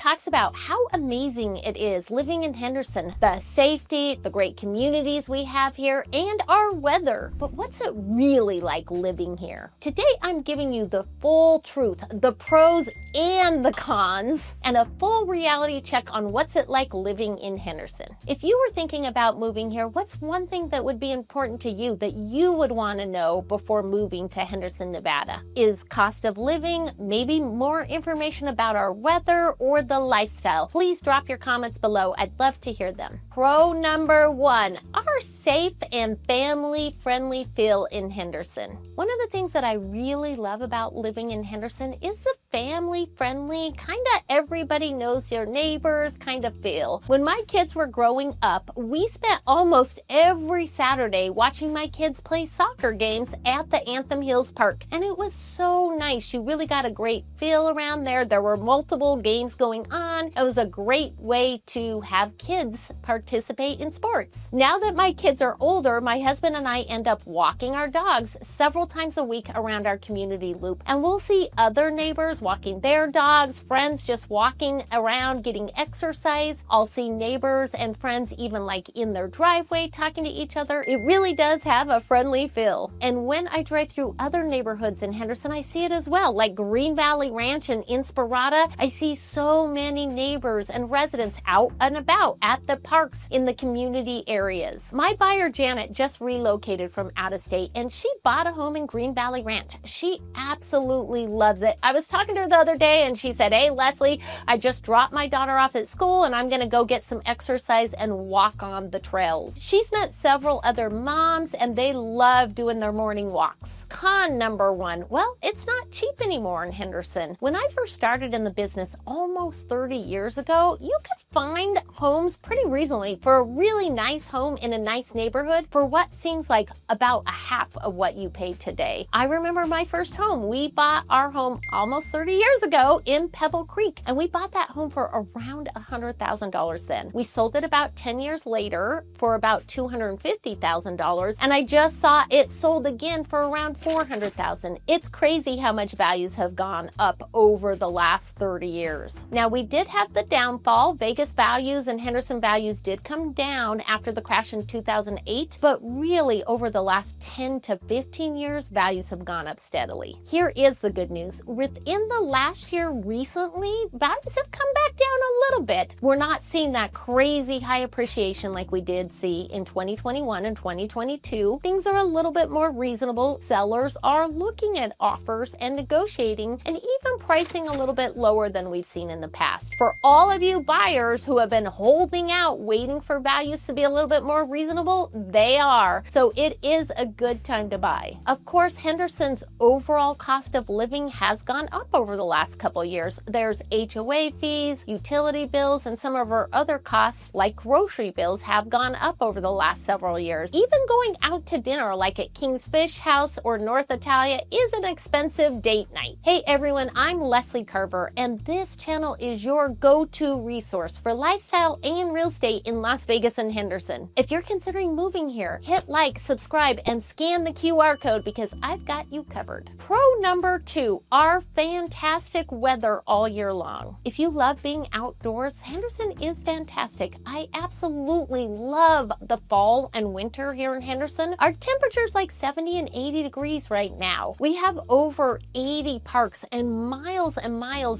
talks about how amazing it is living in Henderson, the safety, the great communities we have here, and our weather. But what's it really like living here? Today, I'm giving you the full truth, the pros and the cons, and a full reality check on what's it like living in Henderson. If you were thinking about moving here, what's one thing that would be important to you that you would want to know before moving to Henderson, Nevada? Is cost of living, maybe more information about our weather, or the lifestyle? Please drop your comments below. I'd love to hear them. Pro number one, our safe and family-friendly feel in Henderson. One of the things that I really love about living in Henderson is the family-friendly, kinda everybody knows your neighbors kind of feel. When my kids were growing up, we spent almost every Saturday watching my kids play soccer games at the Anthem Hills Park, and it was so nice. You really got a great feel around there. There were multiple games going on. It was a great way to have kids participate in sports. Now that my kids are older, my husband and I end up walking our dogs several times a week around our community loop, and we'll see other neighbors walking their dogs, friends just walking around getting exercise. I'll see neighbors and friends even like in their driveway talking to each other. It really does have a friendly feel. And when I drive through other neighborhoods in Henderson, I see it as well, like Green Valley Ranch and Inspirata. I see so many neighbors and residents out and about at the parks in the community areas. My buyer Janet just relocated from out of state, and she bought a home in Green Valley Ranch. She absolutely loves it. I was talking to her the other day and she said, "Hey Leslie, I just dropped my daughter off at school and I'm gonna go get some exercise and walk on the trails." She's met several other moms and they love doing their morning walks. Con number one, well, it's not cheap anymore in Henderson. When I first started in the business almost 30 years ago, you could find homes pretty reasonably for a really nice home in a nice neighborhood for what seems like about a half of what you pay today. I remember my first home. We bought our home almost 30 years ago in Pebble Creek, and we bought that home for around $100,000 then. We sold it about 10 years later for about $250,000, and I just saw it sold again for around $400,000. It's crazy how much values have gone up over the last 30 years. Now, we did have the downfall. Vegas values and Henderson values did come down after the crash in 2008, but really over the last 10 to 15 years, values have gone up steadily. Here is the good news. Within the last year recently, values have come back down a little bit. We're not seeing that crazy high appreciation like we did see in 2021 and 2022. Things are a little bit more reasonable. Sellers are looking at offers and negotiating and even pricing a little bit lower than we've seen in the past. For all of you buyers who have been holding out, waiting for values to be a little bit more reasonable, they are. So it is a good time to buy. Of course, Henderson's overall cost of living has gone up over the last couple years. There's HOA fees, utility bills, and some of our other costs like grocery bills have gone up over the last several years. Even going out to dinner like at King's Fish House or North Italia is an expensive date night. Hey everyone, I'm Leslie Carver, and this channel is your go-to resource for lifestyle and real estate in Las Vegas and Henderson. If you're considering moving here, hit like, subscribe, and scan the QR code because I've got you covered. Pro number two, our fantastic weather all year long. If you love being outdoors, Henderson is fantastic. I absolutely love the fall and winter here in Henderson. Our temperature's like 70 and 80 degrees right now. We have over 80 parks and miles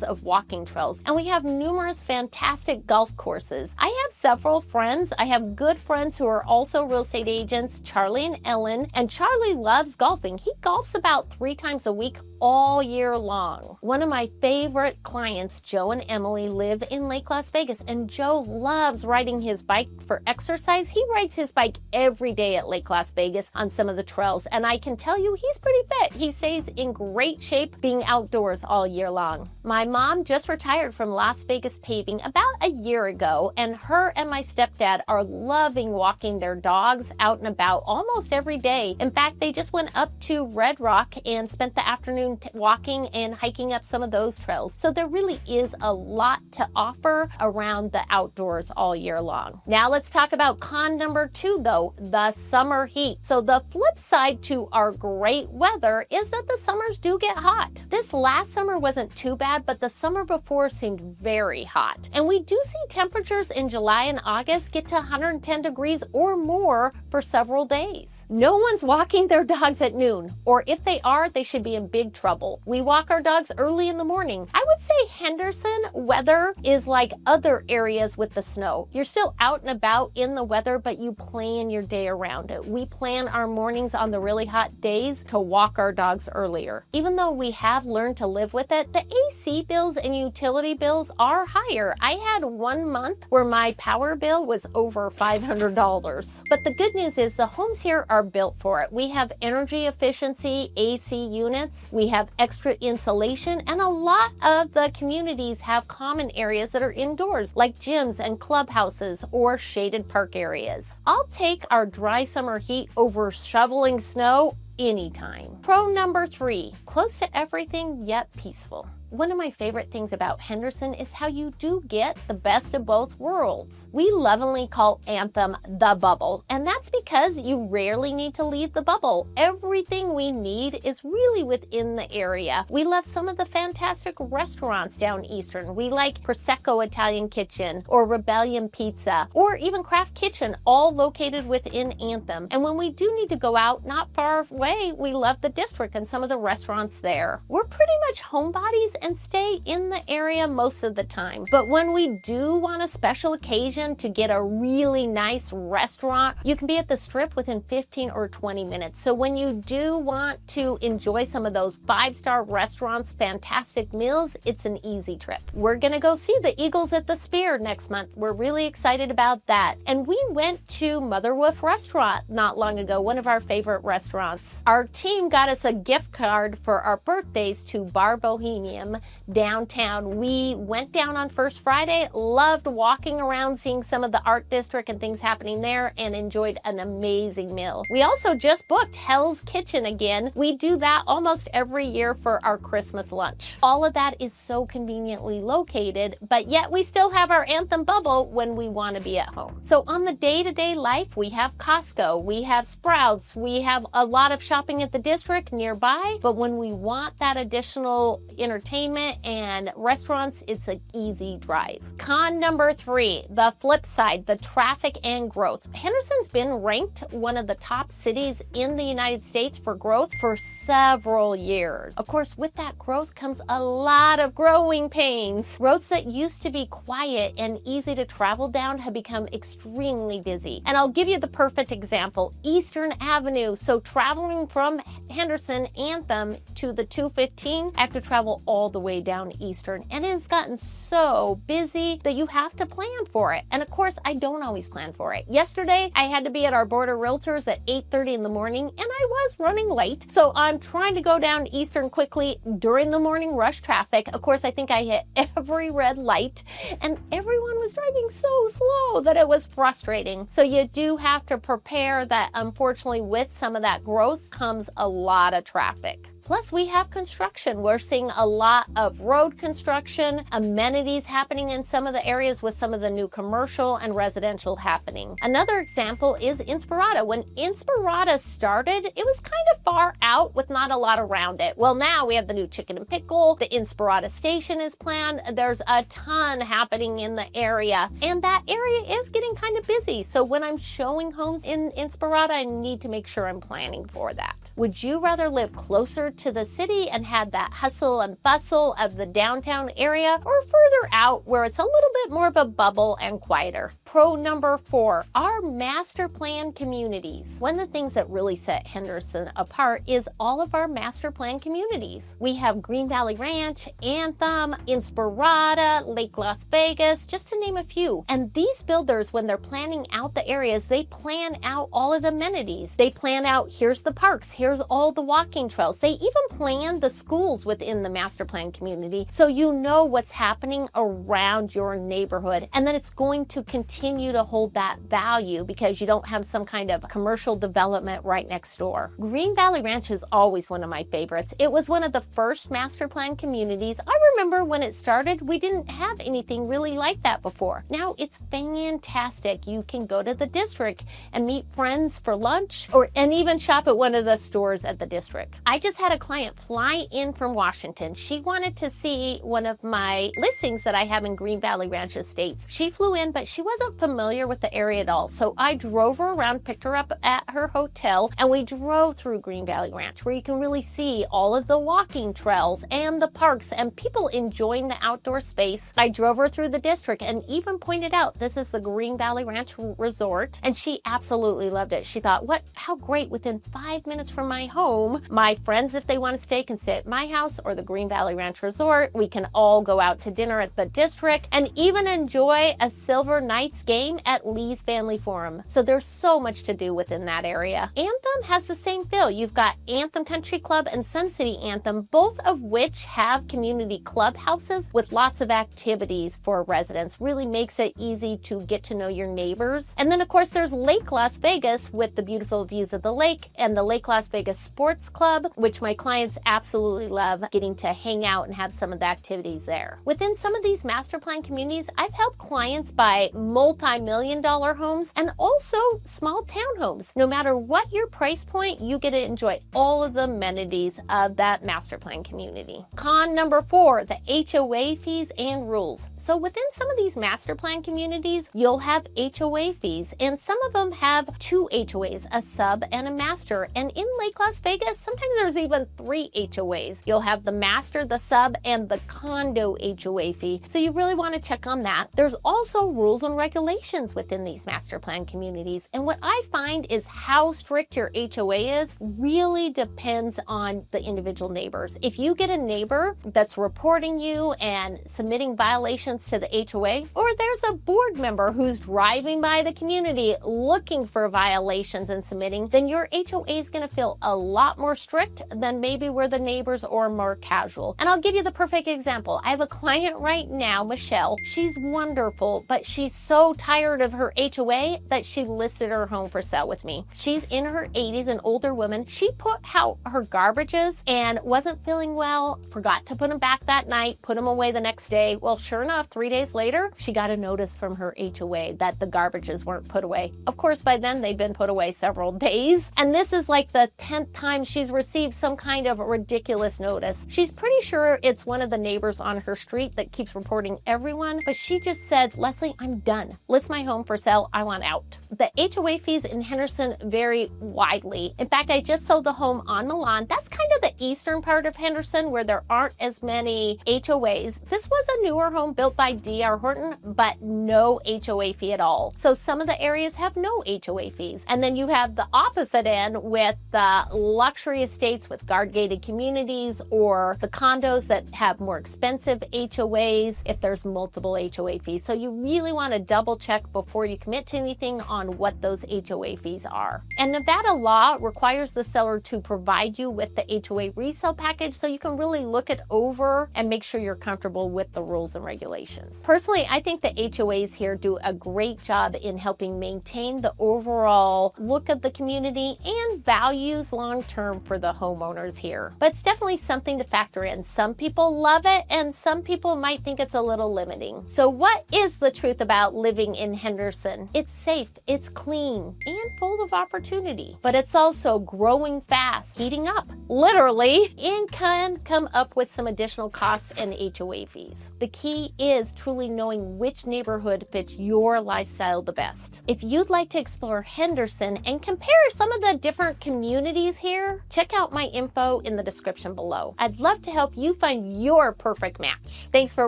of walking trails, and we have numerous fantastic golf courses. I have several friends. I have good friends who are also real estate agents, Charlie and Ellen, and Charlie loves golfing. He golfs about 3 times a week all year long. One of my favorite clients, Joe and Emily, live in Lake Las Vegas, and Joe loves riding his bike for exercise. He rides his bike every day at Lake Las Vegas on some of the trails, and I can tell you he's pretty fit. He stays in great shape being outdoors all year long. My mom just retired from Las Vegas paving about a year ago, and her and my stepdad are loving walking their dogs out and about almost every day. In fact, they just went up to Red Rock and spent the afternoon walking and hiking up some of those trails. So there really is a lot to offer around the outdoors all year long. Now let's talk about con number 2 though, the summer heat. So the flip side to our great weather is that the summers do get hot. This last summer wasn't too bad, but the summer before seemed very hot. And we do see temperatures in July and August get to 110 degrees or more for several days. No one's walking their dogs at noon, or if they are, they should be in big trouble. We walk our dogs early in the morning. I would say Henderson weather is like other areas with the snow. You're still out and about in the weather, but you plan your day around it. We plan our mornings on the really hot days to walk our dogs earlier. Even though we have learned to live with it, the AC bills and utility bills are higher. I had 1 month where my power bill was over $500. But the good news is the homes here are built for it. We have energy efficiency AC units, we have extra insulation, and a lot of the communities have common areas that are indoors, like gyms and clubhouses or shaded park areas. I'll take our dry summer heat over shoveling snow anytime. Pro number 3, close to everything yet peaceful. One of my favorite things about Henderson is how you do get the best of both worlds. We lovingly call Anthem the bubble, and that's because you rarely need to leave the bubble. Everything we need is really within the area. We love some of the fantastic restaurants down Eastern. We like Prosecco Italian Kitchen or Rebellion Pizza or even Craft Kitchen, all located within Anthem. And when we do need to go out not far away, we love the district and some of the restaurants there. We're pretty much homebodies and stay in the area most of the time. But when we do want a special occasion to get a really nice restaurant, you can be at the Strip within 15 or 20 minutes. So when you do want to enjoy some of those 5-star restaurants, fantastic meals, it's an easy trip. We're gonna go see the Eagles at the Sphere next month. We're really excited about that. And we went to Mother Wolf Restaurant not long ago, one of our favorite restaurants. Our team got us a gift card for our birthdays to Bar Bohemian downtown. We went down on First Friday, loved walking around, seeing some of the art district and things happening there, and enjoyed an amazing meal. We also just booked Hell's Kitchen again. We do that almost every year for our Christmas lunch. All of that is so conveniently located, but yet we still have our Anthem bubble when we want to be at home. So on the day-to-day life, we have Costco, we have Sprouts, we have a lot of shopping at the district nearby, but when we want that additional entertainment and restaurants, it's an easy drive. Con number 3, the flip side, the traffic and growth. Henderson's been ranked one of the top cities in the United States for growth for several years. Of course, with that growth comes a lot of growing pains. Roads that used to be quiet and easy to travel down have become extremely busy. And I'll give you the perfect example, Eastern Avenue. So traveling from Henderson Anthem to the 215, I have to travel all the way down Eastern, and it has gotten so busy that you have to plan for it. And of course, I don't always plan for it. Yesterday, I had to be at our board of realtors at 8:30 in the morning, and I was running late. So I'm trying to go down Eastern quickly during the morning rush traffic. Of course, I think I hit every red light, and everyone was driving so slow that it was frustrating. So you do have to prepare that, unfortunately, with some of that growth comes a lot of traffic. Plus, we have construction. We're seeing a lot of road construction, amenities happening in some of the areas with some of the new commercial and residential happening. Another example is Inspirada. When Inspirada started, it was kind of far out with not a lot around it. Well, now we have the new Chicken and Pickle, the Inspirada station is planned. There's a ton happening in the area, and that area is getting kind of busy. So when I'm showing homes in Inspirada, I need to make sure I'm planning for that. Would you rather live closer to the city and have that hustle and bustle of the downtown area, or further out where it's a little bit more of a bubble and quieter? Pro number 4, our master plan communities. One of the things that really set Henderson apart is all of our master plan communities. We have Green Valley Ranch, Anthem, Inspirada, Lake Las Vegas, just to name a few. And these builders, when they're planning out the areas, they plan out all of the amenities. They plan out, here's the parks, here's all the walking trails. They even plan the schools within the master plan community so you know what's happening around your neighborhood, and then it's going to continue to hold that value because you don't have some kind of commercial development right next door. Green Valley Ranch is always one of my favorites. It was one of the first master plan communities. I remember when it started, we didn't have anything really like that before. Now it's fantastic. You can go to the district and meet friends for lunch and even shop at one of the stores at the district. I just had a client fly in from Washington. She wanted to see one of my listings that I have in Green Valley Ranch Estates. She flew in, but she wasn't familiar with the area at all. So I drove her around, picked her up at her hotel, and we drove through Green Valley Ranch, where you can really see all of the walking trails and the parks and people enjoying the outdoor space. I drove her through the district and even pointed out this is the Green Valley Ranch Resort, and she absolutely loved it. She thought, how great, within 5 minutes from my home, my friends, if they want to stay, can stay at my house or the Green Valley Ranch Resort. We can all go out to dinner at the district and even enjoy a Silver Knights game at Lee's Family Forum. So there's so much to do within that area. Anthem has the same feel. You've got Anthem Country Club and Sun City Anthem, both of which have community clubhouses with lots of activities for residents. Really makes it easy to get to know your neighbors. And then of course there's Lake Las Vegas with the beautiful views of the lake, and the Lake Las Vegas Sports Club, which my clients absolutely love, getting to hang out and have some of the activities there. Within some of these master plan communities, I've helped clients buy multi-million-dollar homes and also small townhomes. No matter what your price point, you get to enjoy all of the amenities of that master plan community. Con number 4, the HOA fees and rules. So within some of these master plan communities, you'll have HOA fees, and some of them have 2 HOAs, a sub and a master. And in Lake Las Vegas, sometimes there's even 3 HOAs. You'll have the master, the sub, and the condo HOA fee. So you really want to check on that. There's also rules and regulations within these master plan communities. And what I find is how strict your HOA is really depends on the individual neighbors. If you get a neighbor that's reporting you and submitting violations to the HOA, or there's a board member who's driving by the community looking for violations and submitting, then your HOA is going to feel a lot more strict than maybe where the neighbors are more casual. And I'll give you the perfect example. I have a client right now, Michelle. She's wonderful, but she's so tired of her HOA that she listed her home for sale with me. She's in her 80s, an older woman. She put out her garbages and wasn't feeling well, forgot to put them back that night, put them away the next day. Well, sure enough, 3 days later, she got a notice from her HOA that the garbages weren't put away. Of course, by then they'd been put away several days. And this is like the 10th time she's received some kind of ridiculous notice. She's pretty sure it's one of the neighbors on her street that keeps reporting everyone, but she just said, Leslie, I'm done. List my home for sale. I want out. The HOA fees in Henderson vary widely. In fact, I just sold the home on Milan. That's kind of the eastern part of Henderson where there aren't as many HOAs. This was a newer home built by D.R. Horton, but no HOA fee at all. So some of the areas have no HOA fees. And then you have the opposite end with the luxury estates with guard-gated communities, or the condos that have more expensive HOAs if there's multiple HOA fees. So you really want to double check before you commit to anything on what those HOA fees are. And Nevada law requires the seller to provide you with the HOA resale package, so you can really look it over and make sure you're comfortable with the rules and regulations. Personally, I think the HOAs here do a great job in helping maintain the overall look of the community and values long-term for the homeowners here. But it's definitely something to factor in. Some people love it and some people might think it's a little limiting. So what is the truth about living in Henderson? It's safe, it's clean, and full of opportunity, but it's also growing fast, heating up, literally, and can come up with some additional costs and HOA fees. The key is truly knowing which neighborhood fits your lifestyle the best. If you'd like to explore Henderson and compare some of the different communities here, check out my info in the description below. I'd love to help you find your perfect match. Thanks for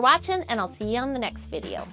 watching, and I'll see you on the next video.